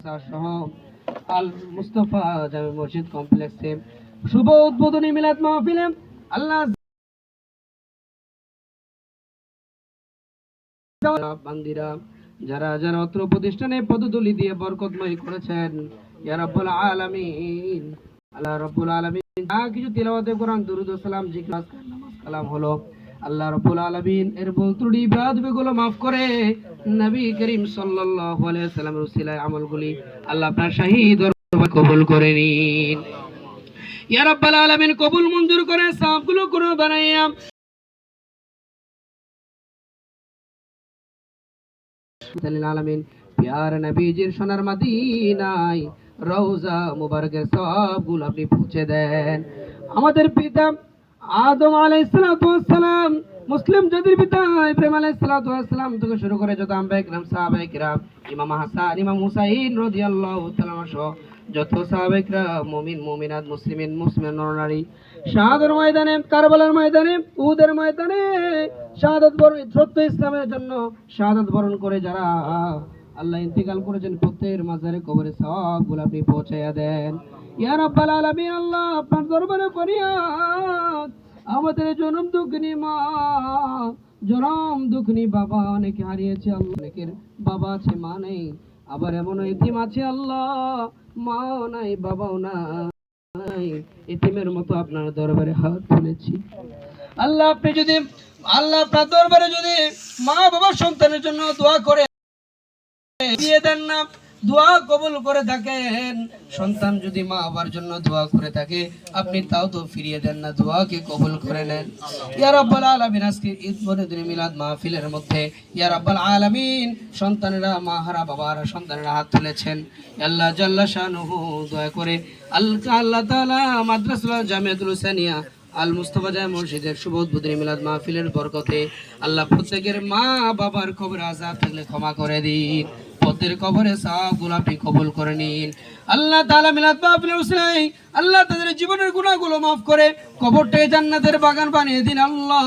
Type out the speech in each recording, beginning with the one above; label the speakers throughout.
Speaker 1: সহ আল মুস্তাফা জামে মসজিদ কমপ্লেক্সে শুভ উদ্বোধনী মিলাদ মাহফিলে আল্লাহ বান্দিরা যারা যারা অত্র প্রতিষ্ঠানে পদধূলি দিয়ে বরকতময় করেছেন ইয়া রাব্বুল আলামিন, আল্লাহ রাব্বুল আলামিন যা কিছু তিলাওয়াতে কোরআন দুরূদ ও সালাম জিকির আজকার নামাজ কালাম হলো, আল্লাহ রাব্বুল আলামিন এর ভুল ত্রুটি বিগুলো maaf করে নবী করিম সাল্লাল্লাহু আলাইহি ওয়াসাল্লামের উসিলায় আমলগুলি আল্লাহ আপনার শাহী দরবারে কবুল করে নিন। ইয়া রাব্বুল আলামিন কবুল মঞ্জুর করে সবগুলো করে বানাইয়া আলামিন প্যার নবীজির সোনার মদিনায় রওজা মুবারকের সবগুলো আপনি পৌঁছে দেন। আমাদের পিতা আদম আলাইহিস সালাতু ওয়াস সালাম, মুসলিম জাতির পিতা ইব্রাহিম আলাইহিস সালাতু ওয়াস সালাম থেকে শুরু করে যত আম্বিয়া কিরাম সাহাবায়ে কিরাম ইমাম হাসান ইমাম হুসাইন রাদিয়াল্লাহু তাআলা সহ যত সাহাবায়ে কিরাম মুমিন মুমিনাত মুসলিমিন মুসলিমান নরনারী শাহাদাতের ময়দানে, কারবালার ময়দানে, উহুদের ময়দানে শাহাদাত বরণ সত্য ইসলামের জন্য শাহাদাত বরণ করে যারা আল্লাহ ইন্তেকাল করেছেন প্রত্যেকের মাজারে কবরে সওয়াবগুলো আপনি পৌঁছায়া দেন। ইয়া রাব্বাল আলামিন, আল্লাহ আপনার দরবারে ফরিয়াদ আমাদের জনম দুঃখিনী মা, জনম দুঃখিনী বাবা অনেকে হারিয়েছে আল্লাহ, অনেকের বাবা আছে মা নেই, আবার এমন এতিম আছে আল্লাহ মাও নাই বাবাও নাই, এতিমের মতো আপনার দরবারে হাত তুলেছি আল্লাহ। আপনি যদি আল্লাহ আপনার দরবারে যদি মা বাবার সন্তানের জন্য দোয়া করে দিয়ে দেন না, দোয়া কবুল করে থাকেন, সন্তান যদি মা বাবার জন্য দোয়া করে থাকে আপনি তাও তো ফিরিয়ে দেন না, দোয়াকে কবুল করে নেন। ইয়া রাব্বাল আলামিন, আজকে ঈদ বড়দিন মিলাদ মাহফিলের মধ্যে ইয়া রাব্বাল আলামিন সন্তানেরা মাহারা বাবারা সন্তানেরা হাত তুলেছেন, আল্লাহ জাল্লা শানুহু দয়া করে আল্লাহ তাআলা মাদ্রাসা জামিয়াতুল হুসাইনিয়া আল মুস্তাফা জামে মসজিদের শুভ উদ্বোধনী মিলাদ মাহফিলের বরকতে আল্লাহ প্রত্যেকের মা বাবার কবরে আযাব থাকলে ক্ষমা করে দিন, প্রত্যেকের কবরে সওয়াবগুলো আপনি কবুল করে নিন। আল্লাহ তাআলা মিলাদ মাহফিলের উসিলায় আল্লাহ তাদের জীবনের গুনাহগুলো maaf করে কবরটাকে জান্নাতের বাগান বানিয়ে দিন আল্লাহ।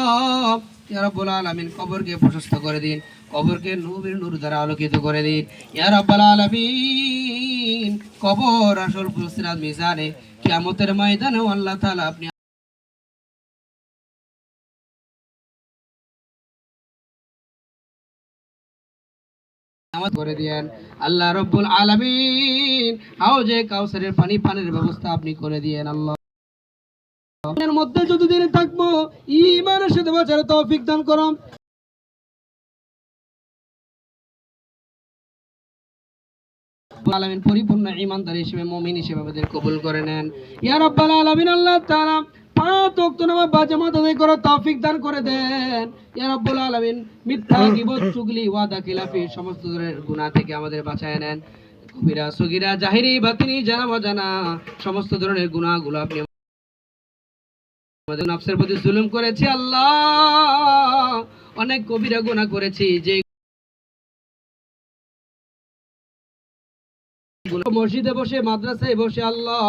Speaker 1: ইয়া রাব্বুল আলামিন কবরকে প্রশস্ত করে দিন, কবরকে নূরের নূর দ্বারা আলোকিত করে দিন। ইয়া রাব্বুল আলামিন কবর আসল সিরাত মিজানে কিয়ামতের ময়দানে আল্লাহ তাআলা আপনি করে দিয়েন। আল্লাহ রাব্বুল আলামিন হাউজে কাউসারের পানির ব্যবস্থা আপনি করে দিয়েন আল্লাহ। এর মধ্যে যতদিন থাকবো ঈমানের সাথে বাঁচার তৌফিক দান করুন। আলামিন পরিপূর্ণ ঈমানদার হিসেবে মুমিন হিসেবে আমাদের কবুল করে নেন। ইয়া রাব্বাল আলামিন, আল্লাহ তাআলা পাঁচ ওয়াক্ত নামাজ বাজামাত আদায় করার তৌফিক দান করে দেন। ইয়া রাব্বুল আলামিন মিথ্যা গীবত চুগলি ওয়াদা খিলাফি সমস্ত ধরনের গুনাহ থেকে আমাদের বাঁচায় নেন। কবিরা সগীরা জাহিরি বাতিনি জানা অজানা সমস্ত ধরনের গুনাহগুলো আপনি আমাদের নফসের প্রতি জুলুম করেছি আল্লাহ, অনেক কবিরা গুনাহ করেছি, যে মসজিদে বসে মাদ্রাসায় বসে আল্লাহ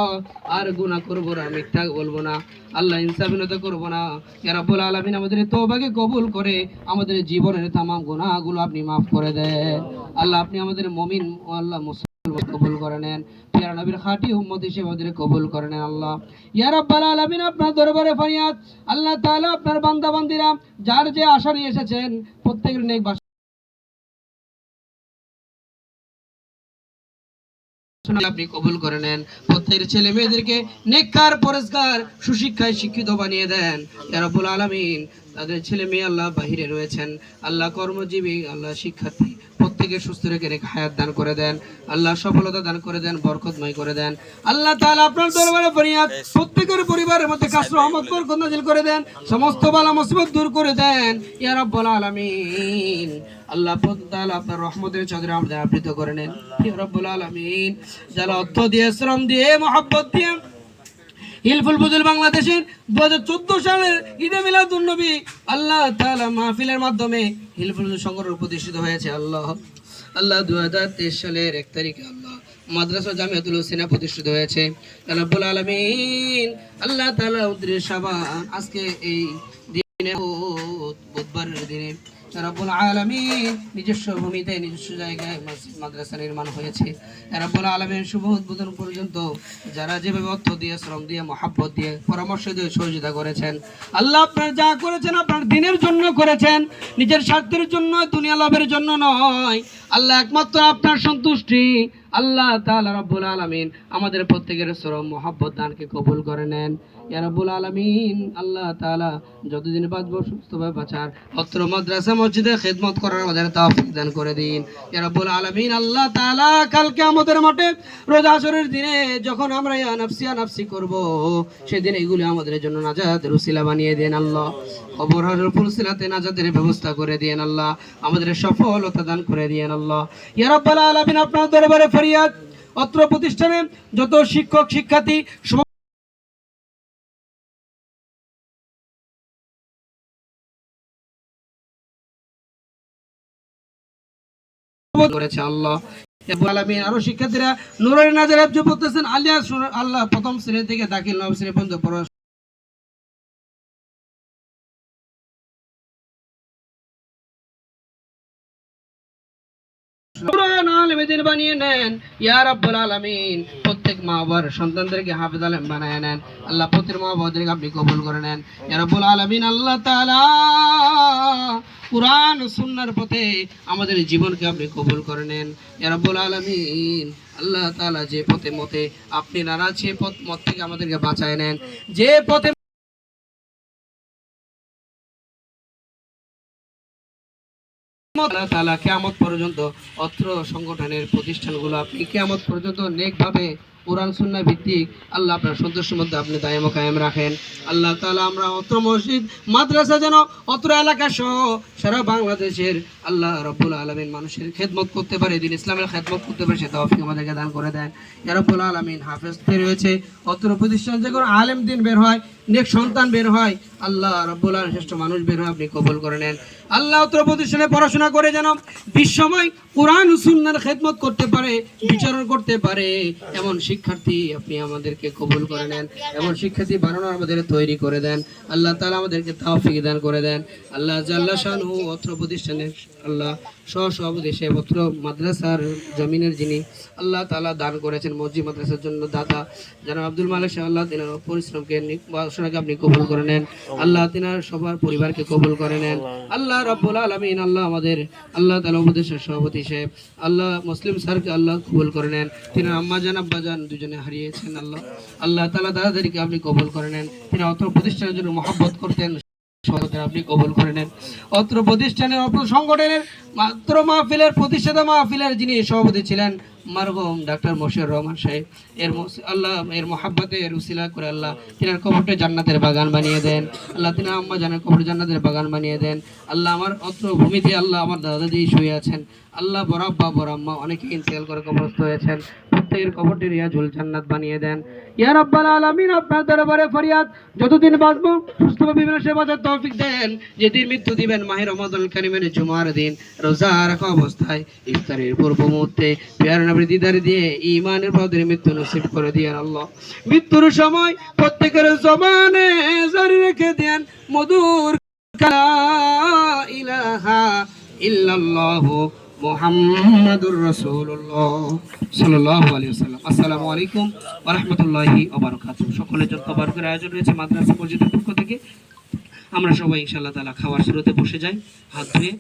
Speaker 1: আর গুনাহ করব না, মিথ্যা বলবো না আল্লাহ, ইনসাফিনতা করব না। ইয়া রাব্বুল আলামিন আমাদের তওবাকে কবুল করে আমাদের জীবনের तमाम গুনাহগুলো আপনি maaf করে দেন আল্লাহ। আপনি আমাদের মুমিন ও আল্লাহ মুসলমান কবুল করে নেন, প্রিয় নবীর খাঁটি উম্মত হিসেবে আমাদের কবুল করে নেন আল্লাহ। ইয়া রাব্বাল আলামিন আপনার দরবারে ফরিয়াদ আল্লাহ তাআলা আপনার বান্দা বান্দীরা যার যে আশা নিয়ে এসেছেন প্রত্যেকের নেক আপনি কবুল করে নেন, প্রত্যেকের ছেলে মেয়েদেরকে নেককার পরেজগার সুশিক্ষায় শিক্ষিত বানিয়ে দেন। ইয়া রাব্বুল আলামিন তাদের ছেলে মেয়ে আল্লাহ বাহিরে রয়েছেন আল্লাহ কর্মজীবী আল্লাহ শিক্ষার্থী প্রত্যেকে সুস্থ রেখে হায়াত দান করে দেন আল্লাহ, সফলতা দান করে দেন, বরকতময় করে দেন আল্লাহ তাআলা। আপনার দরবারে ফরিয়াদ প্রত্যেকের পরিবারের মধ্যে খাস রহমত বরকত নাজিল করে দেন, সমস্ত বালা মুসিবত দূর করে দেন ইয়া রাব্বুল আলামিন। আল্লাহ তাআলা আপনার রহমতের চাদরে আমাদের আবৃত করে নেন ইয়া রাব্বুল আলামিন। যারা অর্থ দিয়ে শ্রম দিয়ে মহব্বত দিয়ে হিলফুল ফুজুল বাংলাদেশের 2014 সালের ঈদে মিলাদুন নবী আল্লাহ তাআলা মাহফিলের মাধ্যমে হিলফুল ফুজুল সংগঠন প্রতিষ্ঠিত হয়েছে আল্লাহ। 2023 সালের 1 তারিখে আল্লাহ মাদ্রাসা জামিয়াতুল হুসাইনিয়া প্রতিষ্ঠিত হয়েছে রাব্বুল আলামিন। আল্লাহ তাআলা 29 শাবান আজকে এই দিনে বুধবারের দিনে ইয়া রাব্বুল আলামিন নিজস্ব ভূমিতে নিজস্ব জায়গায় মসজিদ মাদ্রাসা নির্মাণ হয়েছে। ইয়া রাব্বুল আলামিন শুভ উদ্বোধন পর্যন্ত যারা যেভাবে অর্থ দিয়ে, শ্রম দিয়ে, মহাব্বত দিয়ে, পরামর্শ দিয়ে সহযোগিতা করেছেন, আল্লাহ আপনার যা করেছেন আপনার দিনের জন্য করেছেন, নিজের স্বার্থের জন্য, দুনিয়া লাভের জন্য নয়। আল্লাহ একমাত্র আপনার সন্তুষ্টি। আল্লাহ তাআলা রাব্বুল আলামিন আমাদের প্রত্যেকের শ্রম মহব্বত দানকে কবুল করে নেন। ইয়া রাব্বুল আলামিন আল্লাহ তাআলা যতদিন বাঁচবো সুস্থভাবে বাঁচার, অত্র মাদ্রাসা মসজিদে খিদমত করার আমাদের তৌফিক দান করে দিন। ইয়া রাব্বুল আলামিন আল্লাহ তাআলা কালকে আমাদের মাঠে রোজা আসরের দিনে যখন আমরা ইয়া নাফসি করব, সেদিন এগুলি আমাদের জন্য নাজাতের উসিলা বানিয়ে দেন আল্লাহ। কবর হাসর ফুলসিলাতে নাজাতের ব্যবস্থা করে দিয়েন আল্লাহ। আমাদের সফলতা দান করে দিয়েন আল্লাহ। ইয়া রাব্বুল আলামিন আপনার দরবারে ফরিয়াদ, অত্র প্রতিষ্ঠানে যত শিক্ষক শিক্ষার্থী করেছে আল্লাহ। আরো শিক্ষার্থীরা নূরের নাজার হেফজ পড়তেছেন, আলিয়া আল্লাহ প্রথম শ্রেণী থেকে দাখিল নবম শ্রেণী পর্যন্ত বানিয়ে নেন ইয়া রাব্বুল আলামিন। প্রত্যেক মা বাবার সন্তানদেরকে হাফেজ আলেম বানায় নেন আল্লাহ। প্রত্যেক মা বাবাদেরকে আপনি কবুল করে নেন ইয়া রাব্বুল আলামিন। আল্লাহ তাআলা কুরআন ও সুন্নাহর পথে আমাদের জীবনকে আপনি কবুল করে নেন ইয়া রাব্বুল আলামিন। আল্লাহ তাআলা যে পথে মতে আপনি নারাজ, সে মত থেকে আমাদেরকে বাঁচায় নেন। যে পথে আল্লাহ তাআলা কিয়ামত পর্যন্ত অত্র সংগঠনের প্রতিষ্ঠানগুলো আপনি কিয়ামত পর্যন্ত নেকভাবে কোরআন সুন্নাহ ভিত্তিক আল্লাহ আপনার সন্তুষ্টির মধ্যে আপনি দায়েম কায়েম রাখেন আল্লাহ তাআলা। আমরা অত্র মসজিদ মাদ্রাসা যেন অত্র এলাকা সহ সারা বাংলাদেশের আল্লাহ রাব্বুল আলামিন মানুষের খেদমত করতে পারে, দিন ইসলামের খেদমত করতে পারে, সে তৌফিক আমাদেরকে দান করে দেন ইয়া রাব্বুল আলামিন। হাফেজ বের হয়েছে অত্র প্রতিষ্ঠান, যে কোনো আলেম দিন বের হয়, নেক সন্তান বের হয়, আল্লাহ রাব্বুল আলামিন শ্রেষ্ঠ মানুষ বের হয়, আপনি কবুল করে নেন আল্লাহ। অত্র প্রতিষ্ঠানে পড়াশোনা করে যেন বিশ্বময় কোরআন ও সুন্নাহর খেদমত করতে পারে, বিচরণ করতে পারে, এমন শিক্ষার্থী আপনি আমাদেরকে কবুল করে নেন, এমন শিক্ষার্থী বানানোর আমাদের তৈরি করে দেন আল্লাহ তাআলা। আমাদেরকে তৌফিক দান করে দেন আল্লাহ জাল্লা শানহু। অত্র প্রতিষ্ঠানের আল্লাহ সভাপতি, সে অত্র মাদ্রাসার জমিনের যিনি আল্লাহ তাআলা দান করেছেন মসজিদ মাদ্রাসার জন্য দাতা জনাব আব্দুল মালিক সাহেব, আল্লাহ তিনার পরিশ্রমকে পড়াশোনাকে আপনি কবুল করে নেন আল্লাহ। তিনার সবার পরিবারকে কবুল করে নেন আল্লাহ রাব্বুল আলামিন। আল্লাহ আমাদের আল্লাহ তাআলা উপদেশের সভাপতি সাহেব আল্লাহ মুসলিম স্যারকে আল্লাহ কবুল করে নেন। তিনি আম্মা জান আব্বা জান দুজনে হারিয়েছেন আল্লাহ। আল্লাহ তাআলা তাদেরকে আপনি কবুল করে নেন। তিনি অত্র প্রতিষ্ঠানের জন্য মহব্বত করতেন, আপনি কবুল করে নেন। অত্র প্রতিষ্ঠানের অত্র সংগঠনের মাত্র মাহফিলের প্রতিষ্ঠাতা মাহফিলের যিনি সভাপতি ছিলেন মারহুম ডাক্তার মশিউর রহমান সাহেব, এর আল্লাহ এর মহাব্বতে এর উসিলা করে আল্লাহ তিনার কবরটা জান্নাতের বাগান বানিয়ে দেন আল্লাহ। তিনা আম্মা জানের কবর জান্নাতের বাগান বানিয়ে দেন আল্লাহ। আমার অত্র ভূমিতে আল্লাহ আমার দাদা দাদি শুয়ে আছেন আল্লাহ, বড় আব্বা বড় আম্মা অনেকে ইন্তেকাল করে কবরস্থ হয়েছেন, প্রত্যেকের কবরটি রিয়াজুল জান্নাত বানিয়ে দেন ইয়া রাব্বাল আলামিন। আপনার দরবারে ফরিয়াদ, যতদিন বাঁচবো সুস্থভাবে বিভিন্ন সেবা বাঁচার তৌফিক দেন। যেদিন মৃত্যু দিবেন মাহে রমাদানুল কারীমের জুমার দিন রোজা রাখা অবস্থায় ইফতারের পূর্ব মুহূর্তে প্রিয় নবীর দিদার দিয়ে ঈমানের পথে মৃত্যু নসিব করে দিয়েন আল্লাহ। মৃত্যুর সময় প্রত্যেকের জবানে জারি রেখে দেন মধুর লা ইলাহা ইল্লাল্লাহু মুহাম্মাদুর রাসূলুল্লাহ সাল্লাল্লাহু আলাইহি ওয়াসাল্লাম। আসসালামু আলাইকুম ওয়া রাহমাতুল্লাহি ওয়া বারাকাতুহু। সকলের জন্য তবারকের আয়োজন রয়েছে মাদ্রাসা মসজিদের পক্ষ থেকে। আমরা সবাই ইনশাআল্লাহ তাআলা খাওয়ার শুরুতে বসে যাই হাত ধুয়ে।